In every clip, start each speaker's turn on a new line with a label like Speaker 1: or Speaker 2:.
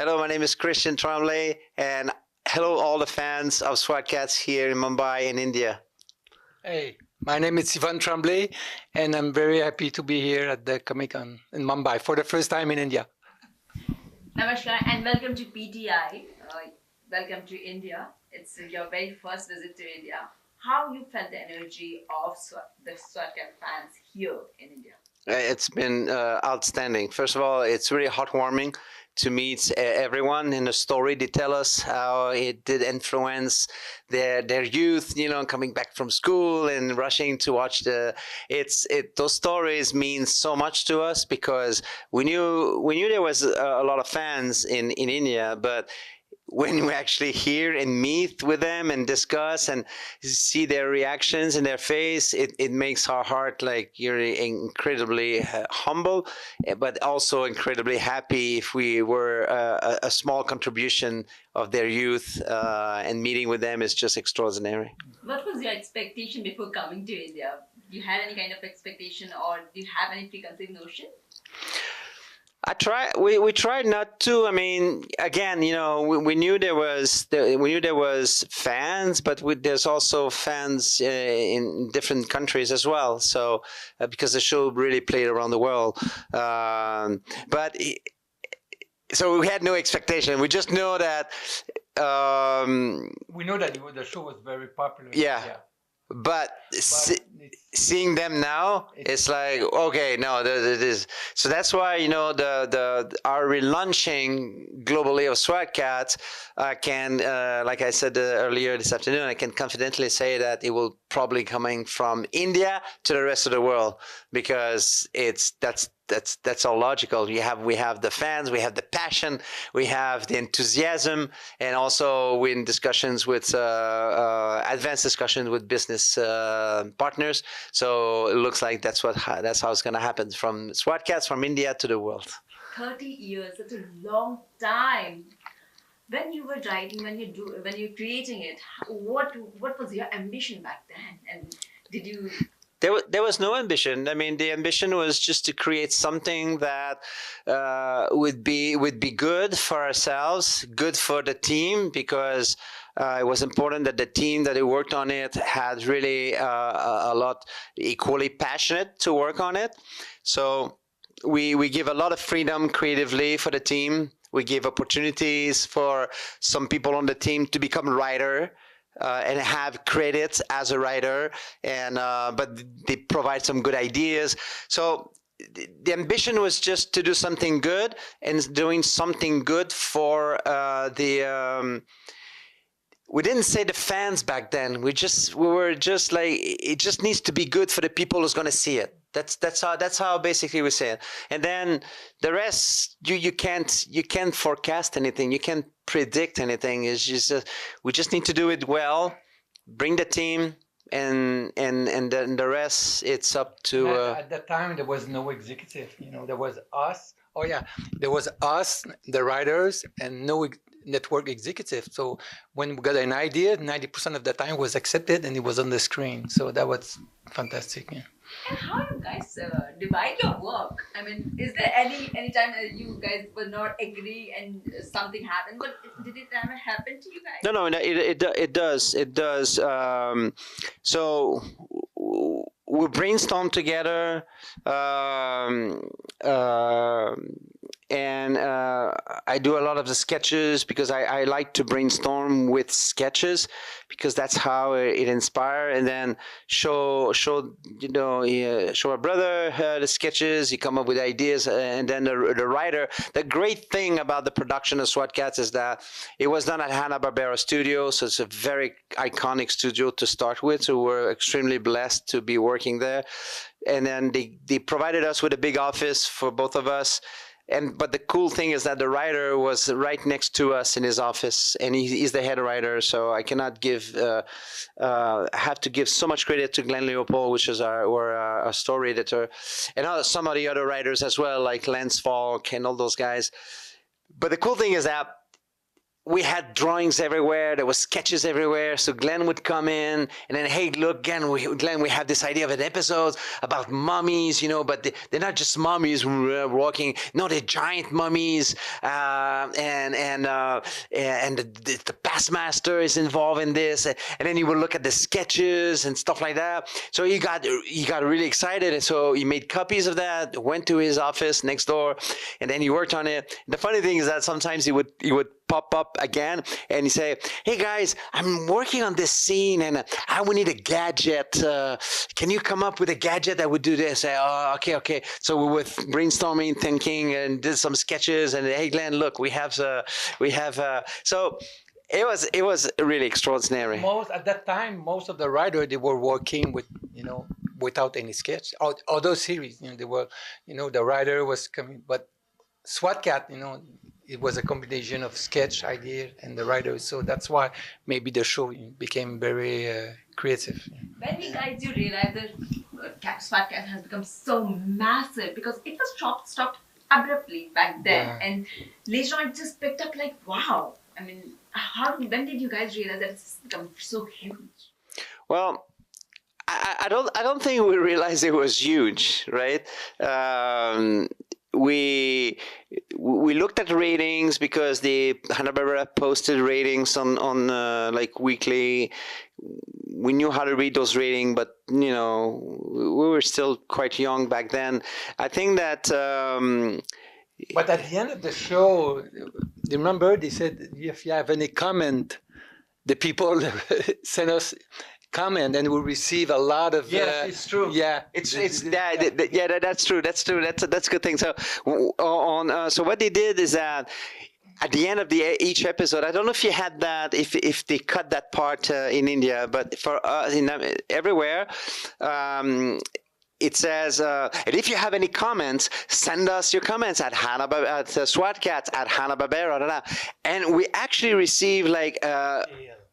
Speaker 1: Hello, my name is Christian Tremblay, and hello all the fans of SWAT Kats here in Mumbai in India.
Speaker 2: Hey, my name is Ivan Tremblay, and I'm very happy to be here at the Comic Con in Mumbai for the first time in India.
Speaker 3: Namaskar and welcome to PTI. Welcome to India. It's your very first visit to India. How you felt the energy of the SWAT Kat fans here in India?
Speaker 1: It's been outstanding. First of all, it's really heartwarming to meet everyone in the story. They tell us how it did influence their youth, coming back from school and rushing to watch those stories mean so much to us because we knew there was a lot of fans in India, but when we actually hear and meet with them and discuss and see their reactions in their face, it makes our heart like you're incredibly humble, but also incredibly happy if we were a small contribution of their youth, and meeting with them is just extraordinary.
Speaker 3: What was your expectation before coming to India? Do you have any kind of expectation or do you have any preconceived notion?
Speaker 1: We tried not to. I mean, again, we knew there was fans, but there's also fans in different countries as well. So because the show really played around the world, so we had no expectation. We just know that.
Speaker 2: We know that the show was very popular.
Speaker 1: Yeah. But seeing them now, it's like, okay, no, it is. So that's why, our relaunching globally of SWAT Kats can, like I said earlier this afternoon, I can confidently say that it will probably coming from India to the rest of the world because that's all logical. We have the fans, we have the passion, we have the enthusiasm, and also we're in discussions with advanced discussions with business partners. So it looks like that's how it's going to happen from SWAT Kats from India to the world.
Speaker 3: 30 years, that's a long time. When you were writing, when you're creating it, what was your ambition back then? And did you?
Speaker 1: There was no ambition. I mean, the ambition was just to create something that would be good for ourselves, good for the team, because it was important that the team that worked on it had really a lot equally passionate to work on it. So we give a lot of freedom creatively for the team. We give opportunities for some people on the team to become a writer. And have credits as a writer, but they provide some good ideas. So the ambition was just to do something good, and doing something good for we didn't say the fans back then. We were just like, it just needs to be good for the people who's going to see it. That's how basically we say it. And then the rest, you can't forecast anything. You can't predict anything. It's just we just need to do it well, bring the team, and then the rest it's up to.
Speaker 2: At that time, there was no executive. There was us. Oh yeah, there was us, the writers, and no network executive. So when we got an idea, 90% of the time was accepted and it was on the screen. So that was fantastic. Yeah.
Speaker 3: And how you guys divide your work? I mean, is there any time that you guys will not agree and something happened? But did it ever happen to you guys?
Speaker 1: No, it does. It does. So we brainstorm together, and I do a lot of the sketches because I like to brainstorm with sketches because that's how it inspires, and then show our brother the sketches. He come up with ideas, and then the writer. The great thing about the production of SWAT Kats is that it was done at Hanna-Barbera Studio, so it's a very iconic studio to start with. So we're extremely blessed to be working there, and then they provided us with a big office for both of us. But the cool thing is that the writer was right next to us in his office, and he's the head writer. So I cannot have to give so much credit to Glenn Leopold, which is our story editor, and some of the other writers as well, like Lance Falk and all those guys. But the cool thing is that we had drawings everywhere. There was sketches everywhere. So Glenn would come in and then, hey, look, Glenn, we have this idea of an episode about mummies, but they're not just mummies walking. No, they're giant mummies. And the past master is involved in this. And then he would look at the sketches and stuff like that. So he got really excited. And so he made copies of that, went to his office next door, and then he worked on it. The funny thing is that sometimes he would pop up again and he say, hey guys, I'm working on this scene and I would need a gadget. Can you come up with a gadget that would do this? Say, oh, okay. So we were brainstorming, thinking, and did some sketches. And hey, Glenn, look, we have. So it was really extraordinary.
Speaker 2: At that time, most of the writers, they were working with without any sketch. All those series, they were, the writer was coming, but SWAT Kat, it was a combination of sketch idea and the writer, so that's why maybe the show became very creative.
Speaker 3: When you realize that SWAT Kat has become so massive, because it was stopped abruptly back then, and later on it just picked up like, wow. I mean, when did you guys realize that it's become so huge?
Speaker 1: Well, I don't think we realized it was huge, right? We looked at ratings because the Hanna-Barbera posted ratings on like weekly. We knew how to read those ratings, but we were still quite young back then. I think that.
Speaker 2: But at the end of the show, remember they said if you have any comment, the people send us comment and we receive a lot of.
Speaker 1: Yes, it's true.
Speaker 2: Yeah,
Speaker 1: that's true. That's a good thing. So so what they did is that at the end of each episode, I don't know if you had that, if they cut that part in India, but for us everywhere. It says, and if you have any comments, send us your comments at SWAT Kats at Hanna-Barbera, and we actually received like.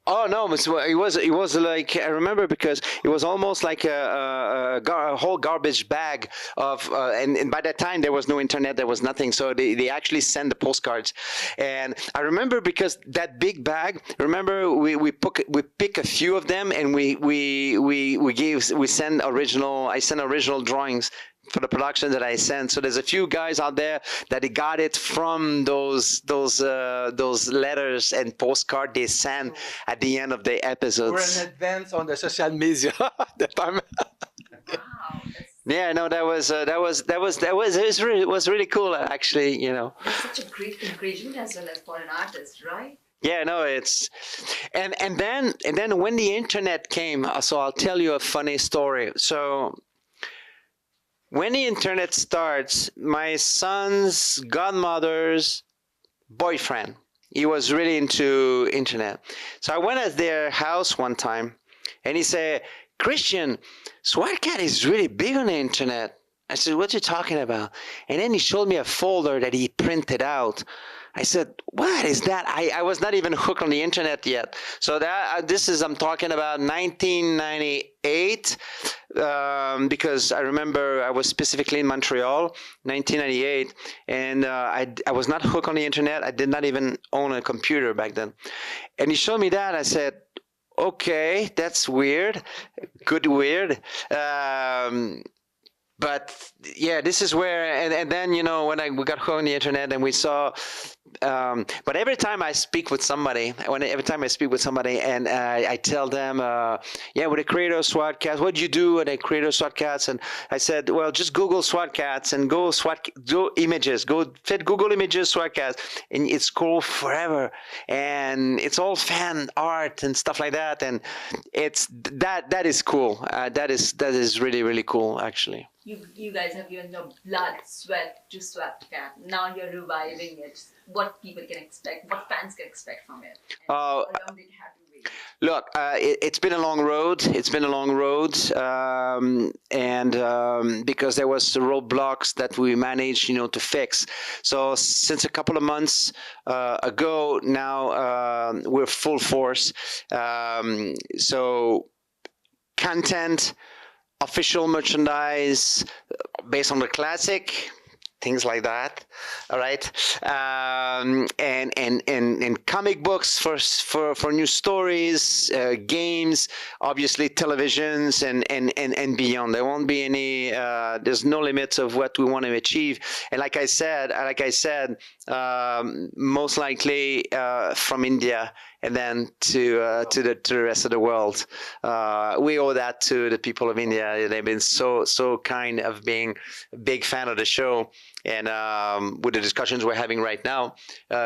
Speaker 1: Oh no! It was like, I remember, because it was almost like a whole garbage bag of and by that time there was no internet, there was nothing, so they actually sent the postcards. And I remember because that big bag, remember we pick a few of them and I send original drawings for the production that I sent. So there's a few guys out there that they got it from those letters and postcard they sent at the end of the episodes.
Speaker 2: We're in advance on the social media at the time.
Speaker 3: Wow.
Speaker 1: Yeah, no, that was really cool, actually.
Speaker 3: It's such a great encouragement as well as for an artist, right?
Speaker 1: Yeah, no, it's and then when the internet came, so I'll tell you a funny story. So when the internet starts, my son's godmother's boyfriend, he was really into internet. So I went at their house one time and he said, Christian, SWAT Kat is really big on the internet. I said, what are you talking about? And then he showed me a folder that he printed out. I said, what is that? I was not even hooked on the internet yet. So I'm talking about 1998, because I remember I was specifically in Montreal, 1998, and I was not hooked on the internet. I did not even own a computer back then. And he showed me that. I said, okay, that's weird. Good weird. But yeah, this is where, and then, when we got hooked on the internet and we saw, but every time I speak with somebody, and I tell them, we're the creator of SWAT Kats. What do you do? And I creator of SWAT Kats. And I said, well, just Google SWAT Kats and go images, go fit Google images, SWAT Kats. And it's cool forever. And it's all fan art and stuff like that. And that is cool. That is really, really cool, actually.
Speaker 3: You guys have given your blood, sweat to SWAT Kat. Now you're reviving it. What people can expect, what fans can expect from it. And how long did you have to wait?
Speaker 1: Look, it's been a long road. And because there was the roadblocks that we managed, to fix. So since a couple of months ago, now we're full force. So content, official merchandise based on the classic, things like that. All right, and comic books for new stories, games, obviously televisions and beyond. There won't be any. There's no limits of what we want to achieve. And like I said, most likely from India and then to the rest of the world. We owe that to the people of India. They've been so kind of being a big fan of the show, and with the discussions we're having right now,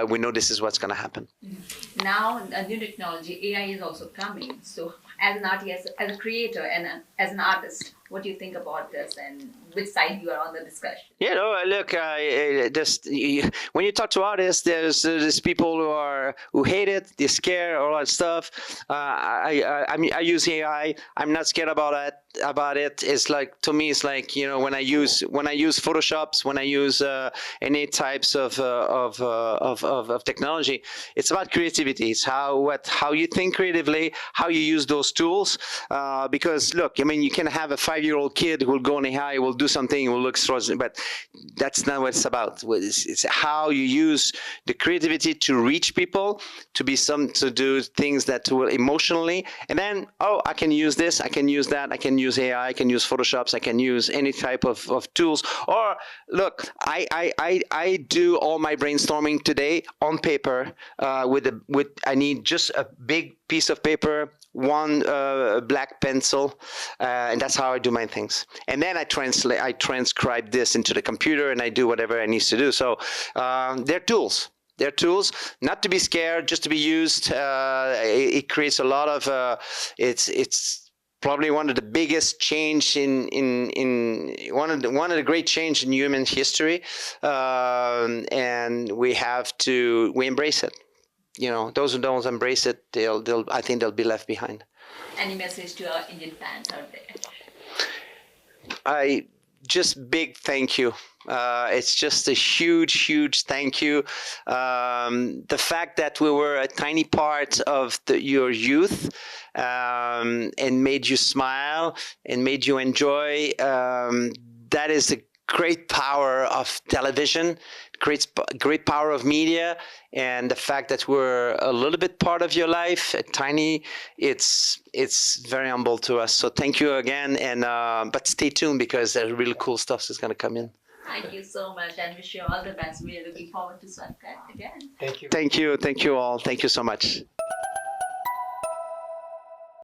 Speaker 1: we know this is what's going to happen.
Speaker 3: Now, a new technology, AI is also coming. So, as an artist, as a creator, and as an artist, what do you think about this, and which side you are on the discussion?
Speaker 1: Yeah, no, look, when you talk to artists, there's people who hate it, they're scared, all that stuff. I use AI. I'm not scared about it. It's like, to me, it's like, when I use Photoshops, when I use any types of technology, it's about creativity. It's how you think creatively, how you use those tools. Because look, you can have a 5-year-old kid who will go on AI, will do something, will look extraordinary, but that's not what it's about. It's how you use the creativity to reach people, to do things that will emotionally, and then, I can use this, I can use that, I can use AI, I can use Photoshops, I can use any type of tools. Or look, I do all my brainstorming today on paper I need just a big piece of paper, one black pencil, and that's how I do my things. And then I transcribe this into the computer, and I do whatever I need to do. So they're tools. They're tools, not to be scared, just to be used. It creates a lot of. It's probably one of the biggest change in one of the great change in human history, and we embrace it. Those who don't embrace it, I think they'll be left behind.
Speaker 3: Any message to our Indian fans out there?
Speaker 1: Just big thank you. It's just a huge thank you. The fact that we were a tiny part of your youth, and made you smile and made you enjoy, that is the great power of television, great power of media, and the fact that we're a little bit part of your life, tiny, it's very humble to us. So thank you again, and but stay tuned, because there's really cool stuff is going to come in.
Speaker 3: Thank you so much, and wish you all the best. We are looking forward to SWAT Kats again.
Speaker 2: Thank you.
Speaker 1: Thank you all. Thank you so much.